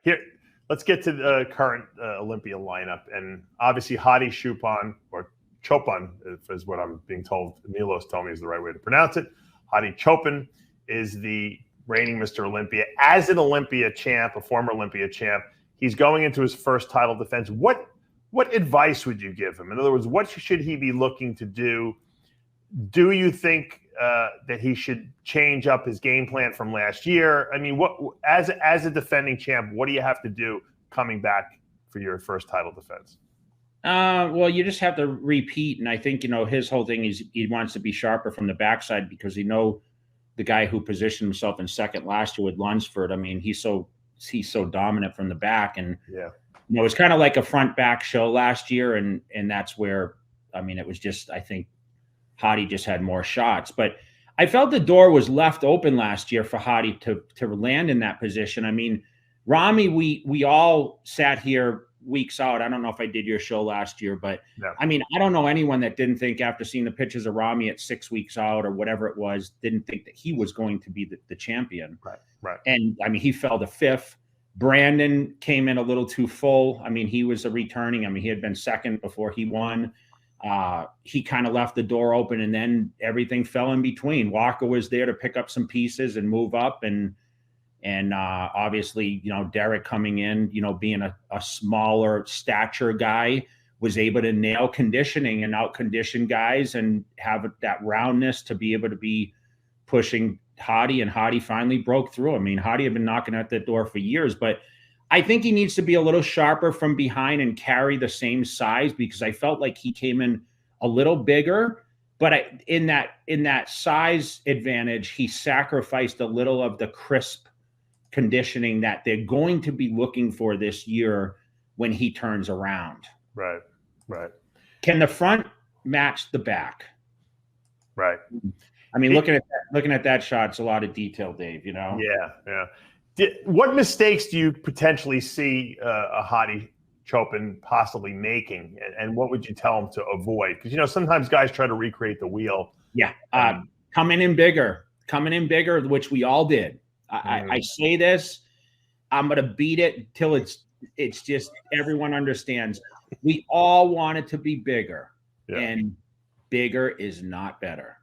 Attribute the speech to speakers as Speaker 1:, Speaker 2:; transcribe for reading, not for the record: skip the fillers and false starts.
Speaker 1: Here, let's get to the current Olympia lineup. And obviously, Hadi Choopan, or Choopan, is what I'm being told. Milos told me is the right way to pronounce it. Hadi Choopan is the reigning Mr. Olympia. As an Olympia champ, a former Olympia champ, he's going into his first title defense. What advice would you give him? In other words, what should he be looking to do? Do you think that he should change up his game plan from last year? I mean, what as a defending champ, what do you have to do coming back for your first title defense?
Speaker 2: Well, you just have to repeat. And I think, his whole thing is he wants to be sharper from the backside because the guy who positioned himself in second last year with Lunsford, I mean, he's so dominant from the back. And, it was kind of like a front back show last year. And that's where, I mean, it was just, I think Hadi just had more shots. But I felt the door was left open last year for Hadi to land in that position. I mean, Rami, we all sat here weeks out. I don't know if I did your show last year, but I mean, I don't know anyone that didn't think after seeing the pictures of Rami at 6 weeks out or whatever it was, didn't think that he was going to be the champion.
Speaker 1: Right.
Speaker 2: And I mean, he fell to 5th. Brandon came in a little too full. I mean, he was returning. I mean, he had been second before he won. He kind of left the door open, and then everything fell in between. Walker was there to pick up some pieces and move up, and obviously, Derek coming in, being a smaller stature guy, was able to nail conditioning and out-condition guys and have that roundness to be able to be pushing Hadi, and Hadi finally broke through. I mean, Hadi had been knocking at that door for years, but I think he needs to be a little sharper from behind and carry the same size, because I felt like he came in a little bigger, but in that size advantage, he sacrificed a little of the crisp conditioning that they're going to be looking for this year when he turns around.
Speaker 1: Right.
Speaker 2: Can the front match the back?
Speaker 1: Right.
Speaker 2: I mean, looking at that shot, it's a lot of detail, Dave,
Speaker 1: Yeah. What mistakes do you potentially see a Hadi Choopan possibly making, and what would you tell him to avoid? Because, sometimes guys try to recreate the wheel.
Speaker 2: Yeah. Coming in bigger, which we all did. I say this, I'm going to beat it till it's just everyone understands. We all want it to be bigger, and bigger is not better.